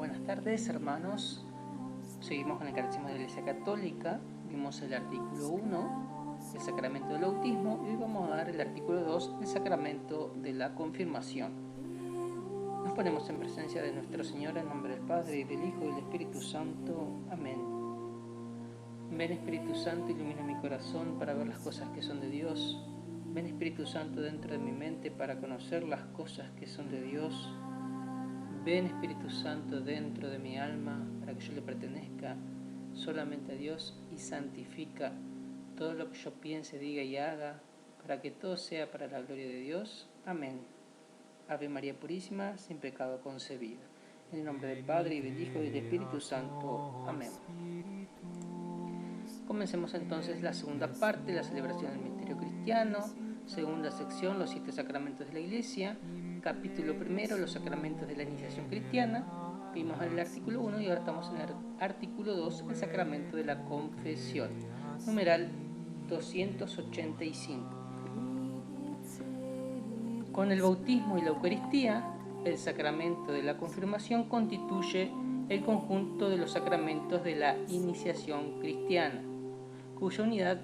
Buenas tardes, hermanos. Seguimos con el Catecismo de la Iglesia Católica. Vimos el artículo 1, el sacramento del bautismo, y hoy vamos a dar el artículo 2, el sacramento de la confirmación. Nos ponemos en presencia de nuestro Señor en nombre del Padre, y del Hijo y del Espíritu Santo. Amén. Ven, Espíritu Santo, ilumina mi corazón para ver las cosas que son de Dios. Ven, Espíritu Santo, dentro de mi mente para conocer las cosas que son de Dios. Ven, Espíritu Santo, dentro de mi alma para que yo le pertenezca solamente a Dios, y santifica todo lo que yo piense, diga y haga para que todo sea para la gloria de Dios. Amén. Ave María Purísima, sin pecado concebida. En el nombre del Padre, y del Hijo y del Espíritu Santo. Amén. Comencemos entonces la segunda parte, la celebración del misterio cristiano. Segunda sección, los 7 sacramentos de la Iglesia. Capítulo primero, los sacramentos de la iniciación cristiana. Vimos el artículo 1 y ahora estamos en el artículo 2, el sacramento de la confesión. Numeral 285. Con el bautismo y la Eucaristía, el sacramento de la confirmación constituye el conjunto de los sacramentos de la iniciación cristiana, cuya unidad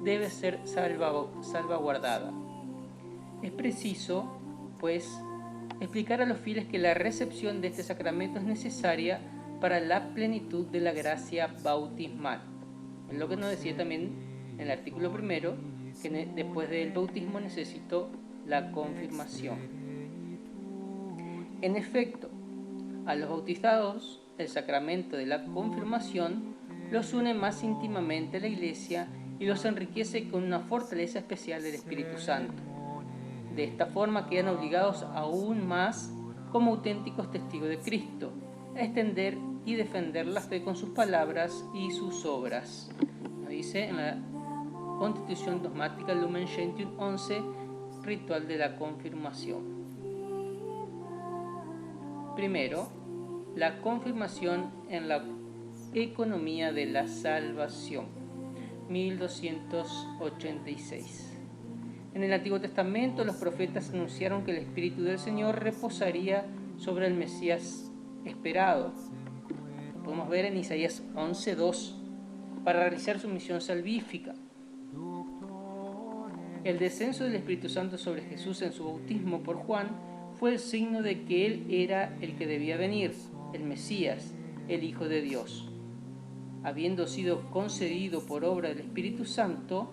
debe ser salvaguardada. Es preciso, pues, explicar a los fieles que la recepción de este sacramento es necesaria para la plenitud de la gracia bautismal. Es lo que nos decía también en el artículo primero, que después del bautismo necesito la confirmación. En efecto, a los bautizados, el sacramento de la confirmación los une más íntimamente a la Iglesia y los enriquece con una fortaleza especial del Espíritu Santo. De esta forma quedan obligados aún más, como auténticos testigos de Cristo, a extender y defender la fe con sus palabras y sus obras. Nos dice en la Constitución Dogmática Lumen Gentium 11, ritual de la confirmación. Primero, la confirmación en la economía de la salvación, 1286. En el Antiguo Testamento, los profetas anunciaron que el Espíritu del Señor reposaría sobre el Mesías esperado. Lo podemos ver en Isaías 11:2, para realizar su misión salvífica. El descenso del Espíritu Santo sobre Jesús en su bautismo por Juan fue el signo de que Él era el que debía venir, el Mesías, el Hijo de Dios. Habiendo sido concedido por obra del Espíritu Santo,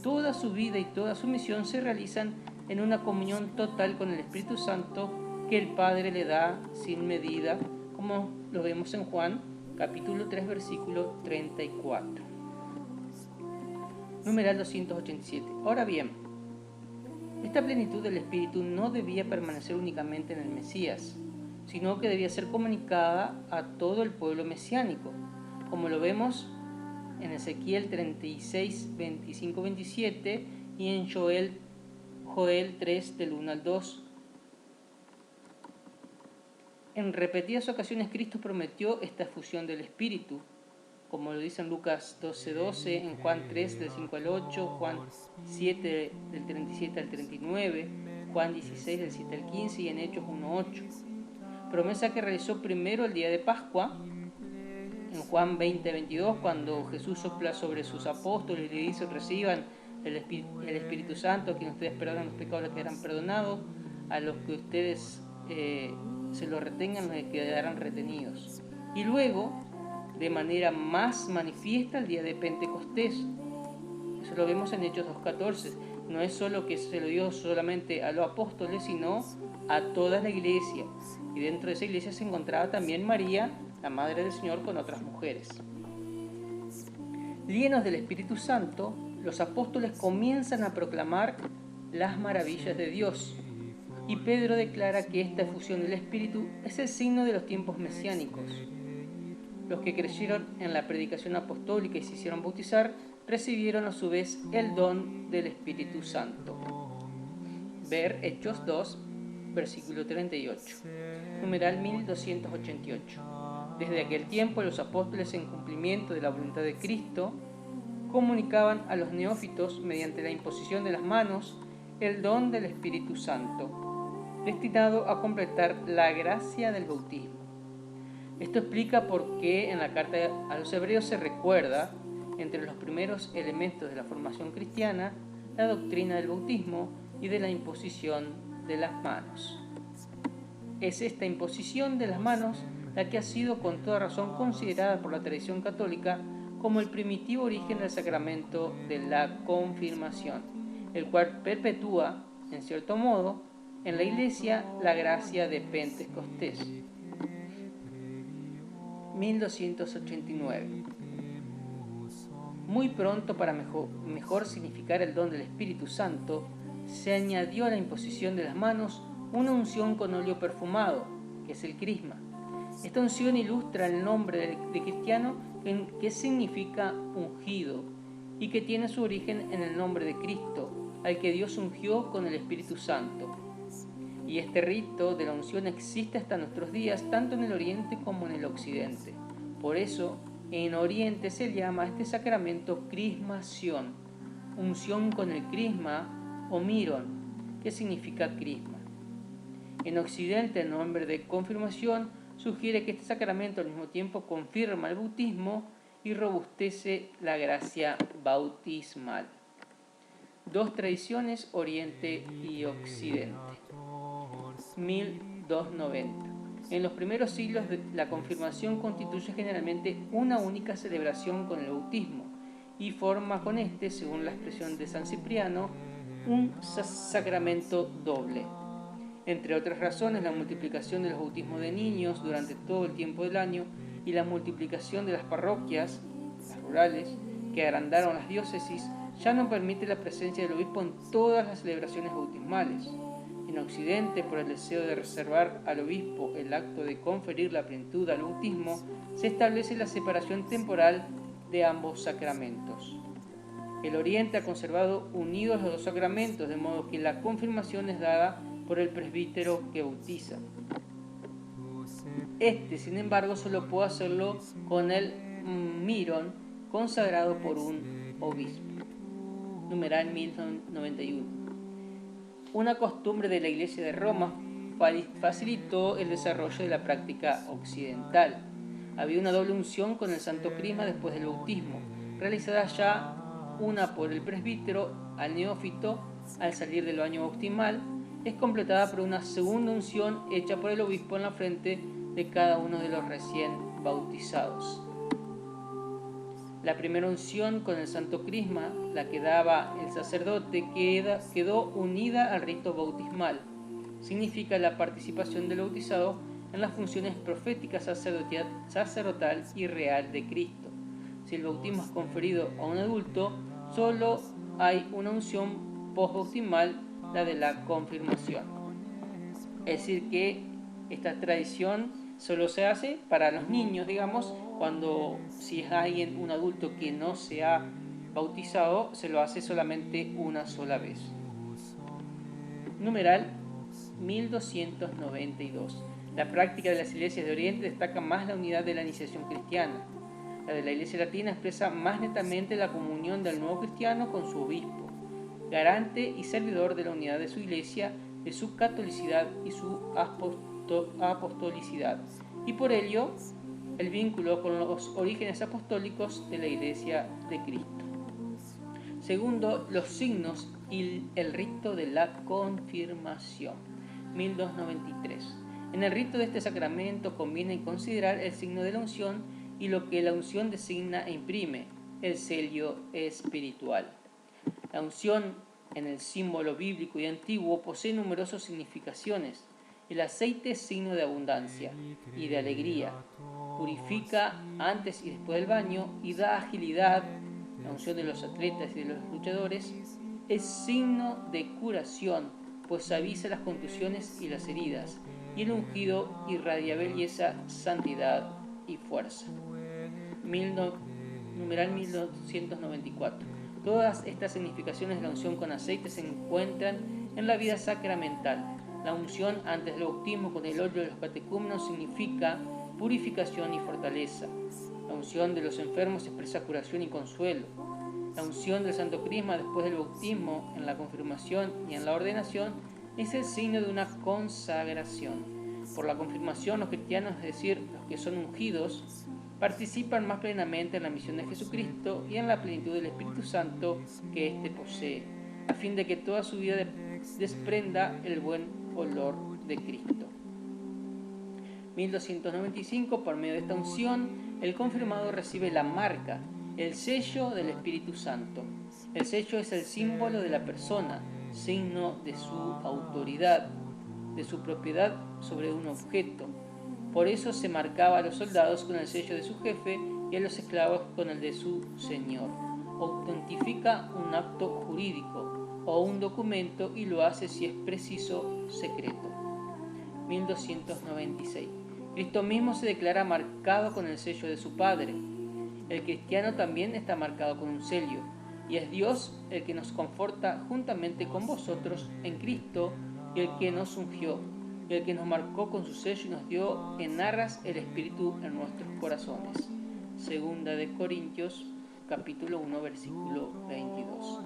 toda su vida y toda su misión se realizan en una comunión total con el Espíritu Santo que el Padre le da sin medida, como lo vemos en Juan, capítulo 3, versículo 34. Numeral 287. Ahora bien, esta plenitud del Espíritu no debía permanecer únicamente en el Mesías, sino que debía ser comunicada a todo el pueblo mesiánico, como lo vemos en Ezequiel 36, 25, 27 y en Joel 3, del 1 al 2. En repetidas ocasiones Cristo prometió esta efusión del Espíritu, como lo dice en Lucas 12:12, en Juan 3, del 5 al 8, Juan 7, del 37 al 39, Juan 16, del 7 al 15 y en Hechos 1:8. Promesa que realizó primero el día de Pascua, en Juan 20:22, cuando Jesús sopla sobre sus apóstoles y le dice: reciban el Espíritu Santo, a quienes ustedes perdonan los pecados les quedarán perdonados, a los que ustedes se los retengan les quedarán retenidos. Y luego, de manera más manifiesta, el día de Pentecostés. Eso lo vemos en Hechos 2:14. No es solo que se lo dio solamente a los apóstoles, sino a toda la iglesia. Y dentro de esa iglesia se encontraba también María, la Madre del Señor, con otras mujeres. Llenos del Espíritu Santo, los apóstoles comienzan a proclamar las maravillas de Dios. Y Pedro declara que esta efusión del Espíritu es el signo de los tiempos mesiánicos. Los que creyeron en la predicación apostólica y se hicieron bautizar, recibieron a su vez el don del Espíritu Santo. Ver Hechos 2, versículo 38. Numeral 1288. Desde aquel tiempo los apóstoles, en cumplimiento de la voluntad de Cristo, comunicaban a los neófitos, mediante la imposición de las manos, el don del Espíritu Santo, destinado a completar la gracia del bautismo. Esto explica por qué en la carta a los Hebreos se recuerda, entre los primeros elementos de la formación cristiana, la doctrina del bautismo y de la imposición de las manos. Es esta imposición de las manos la que ha sido con toda razón considerada por la tradición católica como el primitivo origen del sacramento de la confirmación, el cual perpetúa, en cierto modo, en la Iglesia la gracia de Pentecostés. 1289. Muy pronto, para mejor significar el don del Espíritu Santo, se añadió a la imposición de las manos una unción con óleo perfumado, que es el crisma. Esta unción ilustra el nombre de cristiano, que significa ungido, y que tiene su origen en el nombre de Cristo, al que Dios ungió con el Espíritu Santo. Y este rito de la unción existe hasta nuestros días, tanto en el Oriente como en el Occidente. Por eso, en Oriente se llama a este sacramento crismación, unción con el crisma o miron, que significa crisma. En Occidente, el nombre de confirmación sugiere que este sacramento al mismo tiempo confirma el bautismo y robustece la gracia bautismal. Dos tradiciones, Oriente y Occidente. 1290. En los primeros siglos la confirmación constituye generalmente una única celebración con el bautismo y forma con este, según la expresión de San Cipriano, un sacramento doble. Entre otras razones, la multiplicación de los bautismos de niños durante todo el tiempo del año y la multiplicación de las parroquias, las rurales, que agrandaron las diócesis, ya no permite la presencia del obispo en todas las celebraciones bautismales. En Occidente, por el deseo de reservar al obispo el acto de conferir la plenitud al bautismo, se establece la separación temporal de ambos sacramentos. El Oriente ha conservado unidos los dos sacramentos, de modo que la confirmación es dada por el presbítero que bautiza. Este, sin embargo, solo puede hacerlo con el mirón consagrado por un obispo. Numeral 1091. Una costumbre de la Iglesia de Roma facilitó el desarrollo de la práctica occidental. Había una doble unción con el Santo Crisma después del bautismo, realizada ya una por el presbítero al neófito al salir del baño bautismal, es completada por una segunda unción hecha por el obispo en la frente de cada uno de los recién bautizados. La primera unción con el Santo Crisma, la que daba el sacerdote, quedó unida al rito bautismal. Significa la participación del bautizado en las funciones proféticas, sacerdotal y real de Cristo. Si el bautismo es conferido a un adulto, solo hay una unción postbautismal, la de la confirmación. Es decir, que esta tradición solo se hace para los niños, digamos, cuando si es alguien, un adulto que no se ha bautizado, se lo hace solamente una sola vez. Numeral 1292. La práctica de las iglesias de Oriente destaca más la unidad de la iniciación cristiana. La de la Iglesia Latina expresa más netamente la comunión del nuevo cristiano con su obispo, garante y servidor de la unidad de su iglesia, de su catolicidad y su apostolicidad, y por ello el vínculo con los orígenes apostólicos de la Iglesia de Cristo. Segundo, los signos y el rito de la confirmación. 1293. En el rito de este sacramento conviene considerar el signo de la unción y lo que la unción designa e imprime, el sello espiritual. La unción, en el símbolo bíblico y antiguo, posee numerosas significaciones. El aceite es signo de abundancia y de alegría. Purifica antes y después del baño y da agilidad. La unción de los atletas y de los luchadores es signo de curación, pues avisa las contusiones y las heridas. Y el ungido irradia belleza, santidad y fuerza. Numeral 1294. Todas estas significaciones de la unción con aceite se encuentran en la vida sacramental. La unción antes del bautismo con el óleo de los catecúmenos significa purificación y fortaleza. La unción de los enfermos expresa curación y consuelo. La unción del Santo Crisma después del bautismo, en la confirmación y en la ordenación, es el signo de una consagración. Por la confirmación, los cristianos, es decir, los que son ungidos, participan más plenamente en la misión de Jesucristo y en la plenitud del Espíritu Santo que éste posee, a fin de que toda su vida desprenda el buen olor de Cristo. 1295, por medio de esta unción, el confirmado recibe la marca, el sello del Espíritu Santo. El sello es el símbolo de la persona, signo de su autoridad, de su propiedad sobre un objeto. Por eso se marcaba a los soldados con el sello de su jefe y a los esclavos con el de su señor. Autentifica un acto jurídico o un documento y lo hace, si es preciso, secreto. 1296. Cristo mismo se declara marcado con el sello de su Padre. El cristiano también está marcado con un sello, y es Dios el que nos conforta juntamente con vosotros en Cristo, y el que nos ungió, y el que nos marcó con su sello y nos dio en arras el Espíritu en nuestros corazones. Segunda de Corintios, capítulo 1, versículo 22.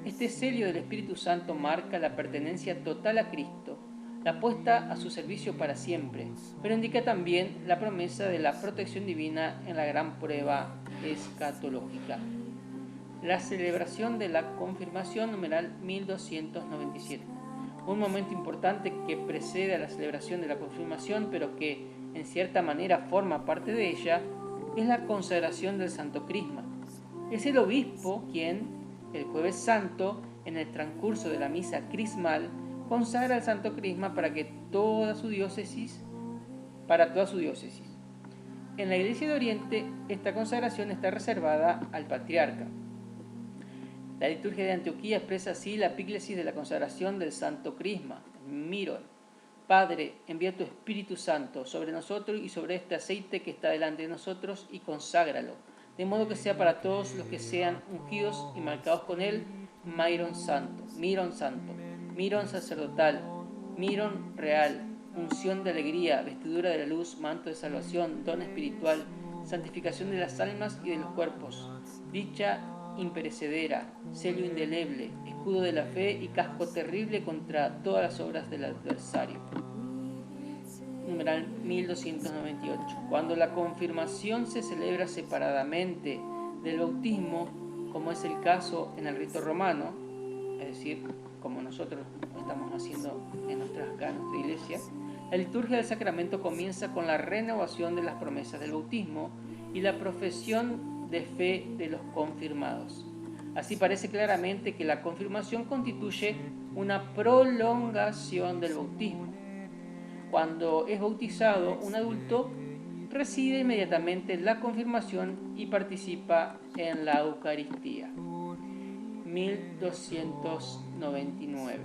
Este sello del Espíritu Santo marca la pertenencia total a Cristo, la puesta a su servicio para siempre, pero indica también la promesa de la protección divina en la gran prueba escatológica. La celebración de la confirmación, numeral 1297. Un momento importante que precede a la celebración de la confirmación, pero que en cierta manera forma parte de ella, es la consagración del Santo Crisma. Es el obispo quien, el Jueves Santo, en el transcurso de la misa crismal, consagra el Santo Crisma para toda su diócesis. En la Iglesia de Oriente, esta consagración está reservada al patriarca. La liturgia de Antioquía expresa así la epíclesis de la consagración del Santo Crisma, Mirón. Padre, envía tu Espíritu Santo sobre nosotros y sobre este aceite que está delante de nosotros y conságralo, de modo que sea para todos los que sean ungidos y marcados con él, Mirón Santo, Mirón sacerdotal, Mirón real, unción de alegría, vestidura de la luz, manto de salvación, don espiritual, santificación de las almas y de los cuerpos, dicha imperecedera, sello indeleble, escudo de la fe y casco terrible contra todas las obras del adversario. Numeral 1298. Cuando la confirmación se celebra separadamente del bautismo, como es el caso en el rito romano, es decir, como nosotros estamos haciendo en nuestra iglesia, la liturgia del sacramento comienza con la renovación de las promesas del bautismo y la profesión de fe de los confirmados. Así parece claramente que la confirmación constituye una prolongación del bautismo. Cuando es bautizado un adulto, recibe inmediatamente la confirmación y participa en la Eucaristía. 1299.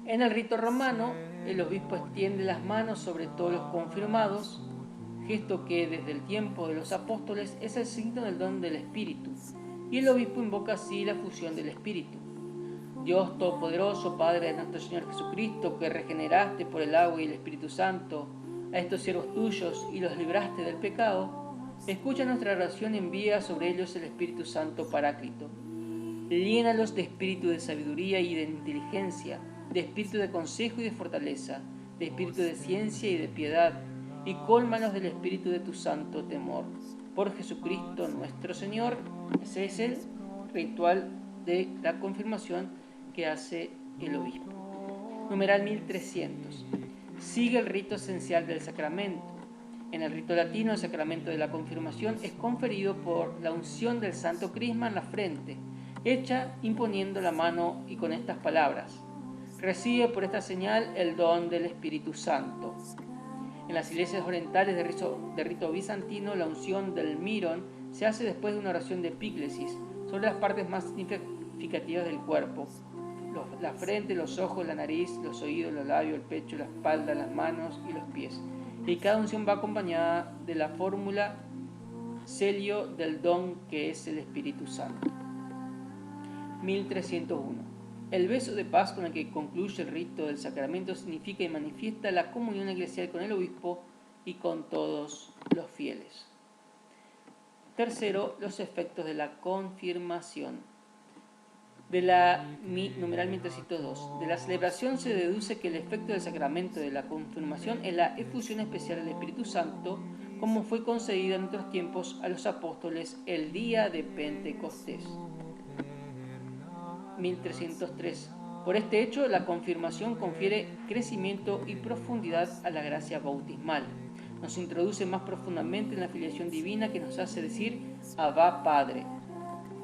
En el rito romano, el obispo extiende las manos sobre todos los confirmados, gesto que desde el tiempo de los apóstoles es el signo del don del Espíritu, y el obispo invoca así la fusión del Espíritu. Dios Todopoderoso, Padre de nuestro Señor Jesucristo, que regeneraste por el agua y el Espíritu Santo a estos siervos tuyos y los libraste del pecado, escucha nuestra oración y envía sobre ellos el Espíritu Santo Paráclito. Llénalos de espíritu de sabiduría y de inteligencia, de espíritu de consejo y de fortaleza, de espíritu de ciencia y de piedad, y cólmanos del espíritu de tu santo temor. Por Jesucristo nuestro Señor. Ese es el ritual de la confirmación que hace el obispo. Numeral 1300. Sigue el rito esencial del sacramento. En el rito latino, el sacramento de la confirmación es conferido por la unción del Santo Crisma en la frente, hecha imponiendo la mano y con estas palabras: recibe por esta señal el don del Espíritu Santo. En las iglesias orientales de rito bizantino, la unción del mirón se hace después de una oración de epíclesis sobre las partes más significativas del cuerpo: la frente, los ojos, la nariz, los oídos, los labios, el pecho, la espalda, las manos y los pies. Y cada unción va acompañada de la fórmula sello del don que es el Espíritu Santo. 1301. El beso de paz con el que concluye el rito del sacramento significa y manifiesta la comunión eclesial con el obispo y con todos los fieles. Tercero, los efectos de la confirmación. De la numeral 1302. De la celebración se deduce que el efecto del sacramento de la confirmación es la efusión especial del Espíritu Santo, como fue concedida en otros tiempos a los apóstoles el día de Pentecostés. 1303. Por este hecho, la confirmación confiere crecimiento y profundidad a la gracia bautismal. Nos introduce más profundamente en la filiación divina que nos hace decir Abba Padre,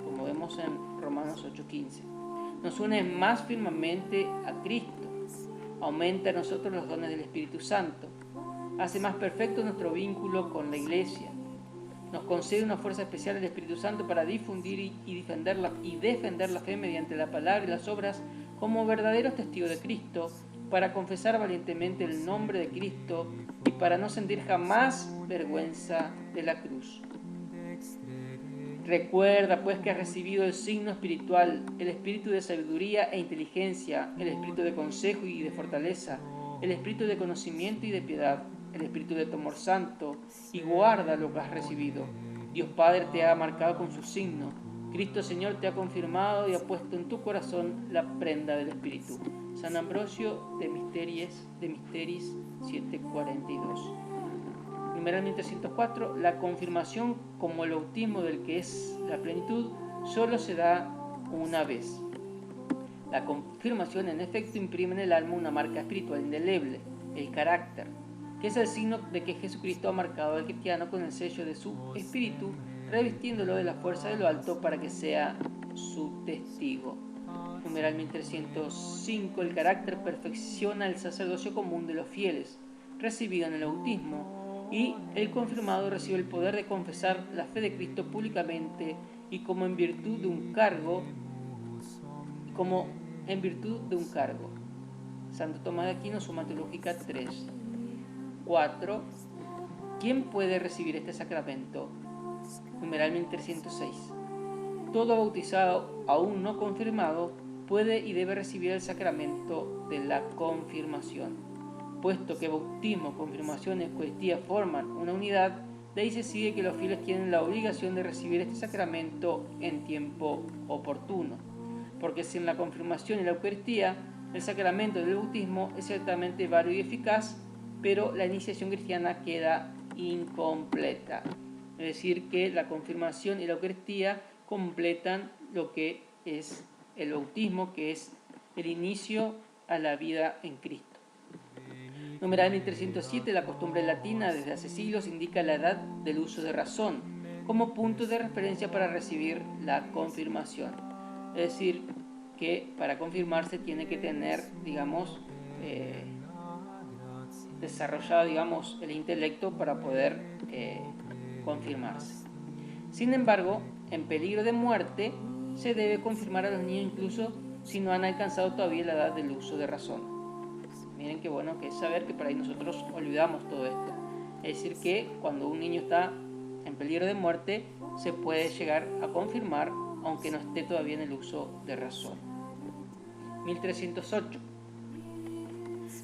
como vemos en Romanos 8:15. Nos une más firmemente a Cristo, aumenta en nosotros los dones del Espíritu Santo, hace más perfecto nuestro vínculo con la Iglesia, nos concede una fuerza especial del Espíritu Santo para difundir y defender la fe mediante la palabra y las obras como verdaderos testigos de Cristo, para confesar valientemente el nombre de Cristo y para no sentir jamás vergüenza de la cruz. Recuerda pues que has recibido el signo espiritual, el espíritu de sabiduría e inteligencia, el espíritu de consejo y de fortaleza, el espíritu de conocimiento y de piedad, el espíritu de temor santo, y guarda lo que has recibido. Dios Padre te ha marcado con su signo. Cristo Señor te ha confirmado y ha puesto en tu corazón la prenda del Espíritu. San Ambrosio de Misteris 742. Numeral 1304. La confirmación, como el bautismo del que es la plenitud, solo se da una vez. La confirmación, en efecto, imprime en el alma una marca espiritual indeleble, el carácter, que es el signo de que Jesucristo ha marcado al cristiano con el sello de su espíritu, revestiéndolo de la fuerza de lo alto para que sea su testigo. Numeral 1305. El carácter perfecciona el sacerdocio común de los fieles, recibido en el bautismo, y el confirmado recibe el poder de confesar la fe de Cristo públicamente y como en virtud de un cargo. Santo Tomás de Aquino, Summa Teológica 3. 4. ¿Quién puede recibir este sacramento? Numeral 1306. Todo bautizado aún no confirmado puede y debe recibir el sacramento de la confirmación. Puesto que bautismo, confirmación y Eucaristía forman una unidad, de ahí se sigue que los fieles tienen la obligación de recibir este sacramento en tiempo oportuno. Porque sin la confirmación y la Eucaristía, el sacramento del bautismo es ciertamente válido y eficaz, pero la iniciación cristiana queda incompleta. Es decir, que la confirmación y la Eucaristía completan lo que es el bautismo, que es el inicio a la vida en Cristo. Numeral 1307. La costumbre latina desde hace siglos indica la edad del uso de razón como punto de referencia para recibir la confirmación. Es decir, que para confirmarse tiene que tener, desarrollado, el intelecto para poder confirmarse. Sin embargo, en peligro de muerte, se debe confirmar a los niños incluso si no han alcanzado todavía la edad del uso de razón. Miren qué bueno que es saber que por ahí nosotros olvidamos todo esto. Es decir, que cuando un niño está en peligro de muerte, se puede llegar a confirmar aunque no esté todavía en el uso de razón. 1308.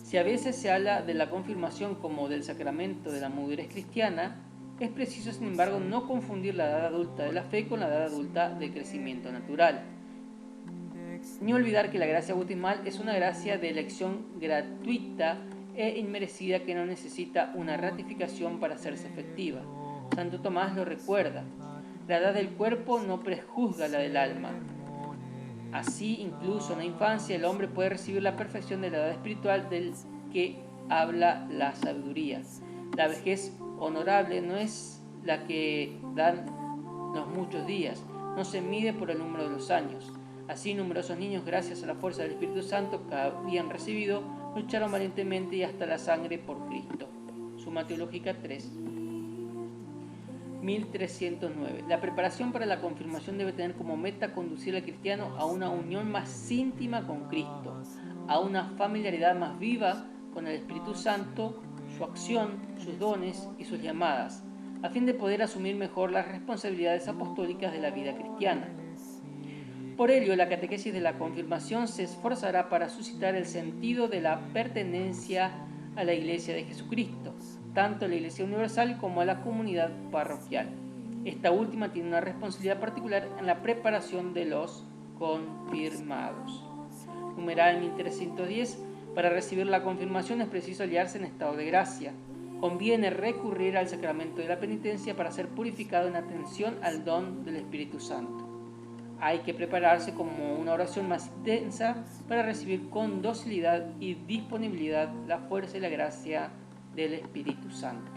Si a veces se habla de la confirmación como del sacramento de la madurez cristiana, es preciso, sin embargo, no confundir la edad adulta de la fe con la edad adulta del crecimiento natural. Ni olvidar que la gracia bautismal es una gracia de elección gratuita e inmerecida que no necesita una ratificación para hacerse efectiva. Santo Tomás lo recuerda. La edad del cuerpo no prejuzga la del alma. Así, incluso en la infancia, el hombre puede recibir la perfección de la edad espiritual del que habla la sabiduría. La vejez honorable no es la que dan los muchos días, no se mide por el número de los años. Así, numerosos niños, gracias a la fuerza del Espíritu Santo que habían recibido, lucharon valientemente y hasta la sangre por Cristo. Summa Teológica 3. 1309. La preparación para la confirmación debe tener como meta conducir al cristiano a una unión más íntima con Cristo, a una familiaridad más viva con el Espíritu Santo, su acción, sus dones y sus llamadas, a fin de poder asumir mejor las responsabilidades apostólicas de la vida cristiana. Por ello, la catequesis de la confirmación se esforzará para suscitar el sentido de la pertenencia a la Iglesia de Jesucristo, tanto a la Iglesia Universal como a la comunidad parroquial. Esta última tiene una responsabilidad particular en la preparación de los confirmados. Numeral 1310. Para recibir la confirmación es preciso hallarse en estado de gracia. Conviene recurrir al sacramento de la penitencia para ser purificado en atención al don del Espíritu Santo. Hay que prepararse como una oración más intensa para recibir con docilidad y disponibilidad la fuerza y la gracia del Espíritu Santo.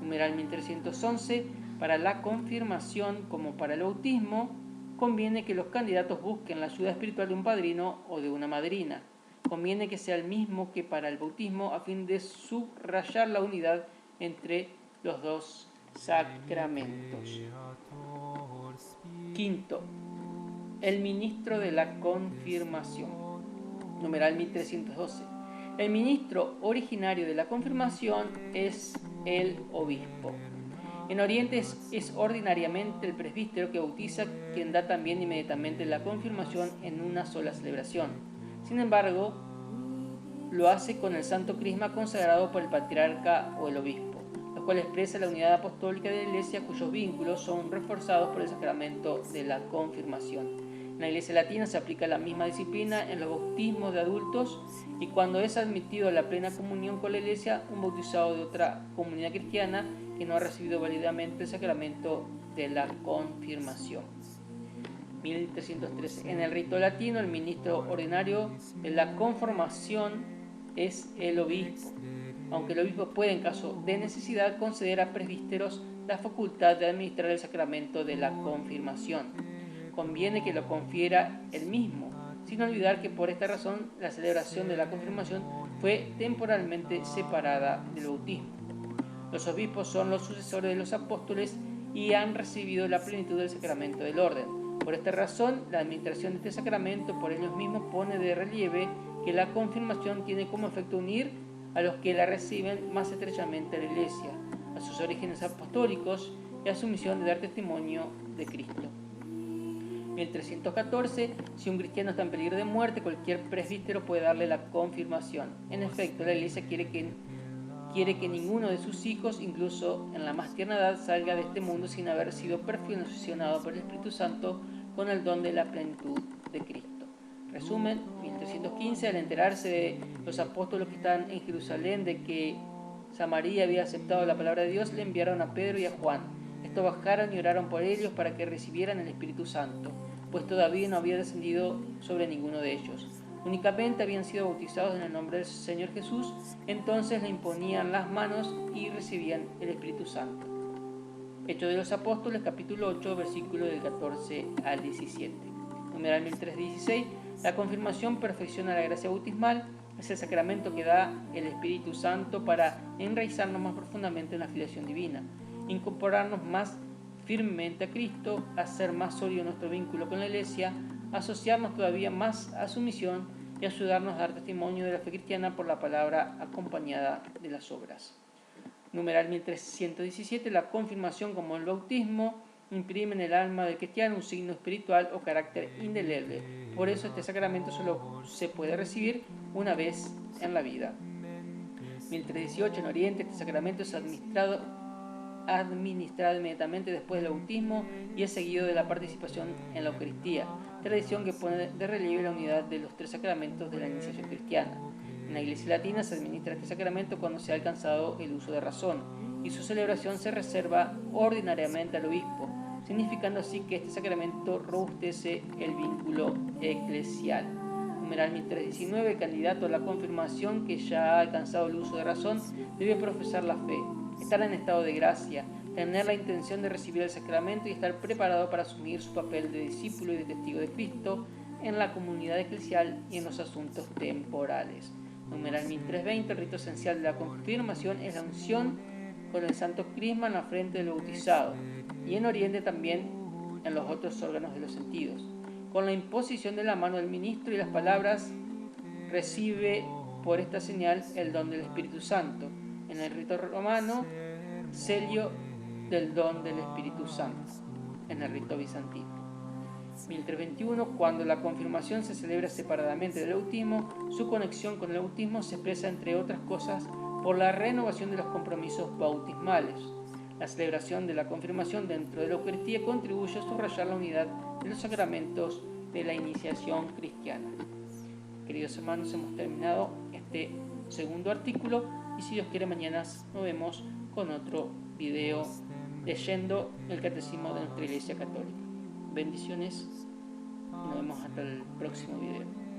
Numeral 1311. Para la confirmación como para el bautismo, conviene que los candidatos busquen la ayuda espiritual de un padrino o de una madrina. Conviene que sea el mismo que para el bautismo a fin de subrayar la unidad entre los dos sacramentos. Quinto, el ministro de la confirmación. Numeral 1312. El ministro originario de la confirmación es el obispo. En Oriente es ordinariamente el presbítero que bautiza, quien da también inmediatamente la confirmación en una sola celebración. Sin embargo, lo hace con el santo crisma consagrado por el patriarca o el obispo, lo cual expresa la unidad apostólica de la Iglesia, cuyos vínculos son reforzados por el sacramento de la confirmación. En la Iglesia latina se aplica la misma disciplina en los bautismos de adultos, y cuando es admitido a la plena comunión con la Iglesia un bautizado de otra comunidad cristiana que no ha recibido válidamente el sacramento de la confirmación. 1313. En el rito latino, el ministro ordinario de la confirmación es el obispo, aunque el obispo puede, en caso de necesidad, conceder a presbíteros la facultad de administrar el sacramento de la confirmación. Conviene que lo confiera él mismo, sin olvidar que por esta razón la celebración de la confirmación fue temporalmente separada del bautismo. Los obispos son los sucesores de los apóstoles y han recibido la plenitud del sacramento del orden. Por esta razón, la administración de este sacramento por ellos mismos pone de relieve que la confirmación tiene como efecto unir a los que la reciben más estrechamente a la Iglesia, a sus orígenes apostólicos y a su misión de dar testimonio de Cristo. 1314. Si un cristiano está en peligro de muerte, cualquier presbítero puede darle la confirmación. En efecto, la Iglesia quiere que ninguno de sus hijos, incluso en la más tierna edad, salga de este mundo sin haber sido perfeccionado por el Espíritu Santo con el don de la plenitud de Cristo. Resumen, 1315. Al enterarse de los apóstoles que estaban en Jerusalén de que Samaria había aceptado la palabra de Dios, le enviaron a Pedro y a Juan. Estos bajaron y oraron por ellos para que recibieran el Espíritu Santo, pues todavía no había descendido sobre ninguno de ellos. Únicamente habían sido bautizados en el nombre del Señor Jesús. Entonces le imponían las manos y recibían el Espíritu Santo. Hechos de los Apóstoles, capítulo 8, versículo del 14 al 17. Numeral 1316. La confirmación perfecciona la gracia bautismal. Es el sacramento que da el Espíritu Santo para enraizarnos más profundamente en la filiación divina, incorporarnos más firmemente a Cristo, hacer más sólido nuestro vínculo con la Iglesia, asociarnos todavía más a su misión y ayudarnos a dar testimonio de la fe cristiana por la palabra acompañada de las obras. Numeral 1317. La confirmación, como el bautismo, imprime en el alma del cristiano un signo espiritual o carácter indeleble. Por eso este sacramento solo se puede recibir una vez en la vida. 1318. En Oriente este sacramento es administrado inmediatamente después del bautismo y es seguido de la participación en la Eucaristía, tradición que pone de relieve la unidad de los tres sacramentos de la iniciación cristiana. En la Iglesia latina se administra este sacramento cuando se ha alcanzado el uso de razón, y su celebración se reserva ordinariamente al obispo, significando así que este sacramento robustece el vínculo eclesial. Numeral 1319. El candidato a la confirmación que ya ha alcanzado el uso de razón debe profesar la fe, estar en estado de gracia, tener la intención de recibir el sacramento y estar preparado para asumir su papel de discípulo y de testigo de Cristo en la comunidad eclesial y en los asuntos temporales. Numeral 1320. El rito esencial de la confirmación es la unción con el santo crisma en la frente del bautizado, y en Oriente también en los otros órganos de los sentidos. Con la imposición de la mano del ministro y las palabras, recibe por esta señal el don del Espíritu Santo. En el rito romano, sello del don del Espíritu Santo. En el rito bizantino. 1321. Cuando la confirmación se celebra separadamente del bautismo, su conexión con el bautismo se expresa, entre otras cosas, por la renovación de los compromisos bautismales. La celebración de la confirmación dentro de la Eucaristía contribuye a subrayar la unidad de los sacramentos de la iniciación cristiana. Queridos hermanos, hemos terminado este segundo artículo y si Dios quiere mañana nos vemos con otro video leyendo el Catecismo de nuestra Iglesia Católica. Bendiciones y nos vemos hasta el próximo video.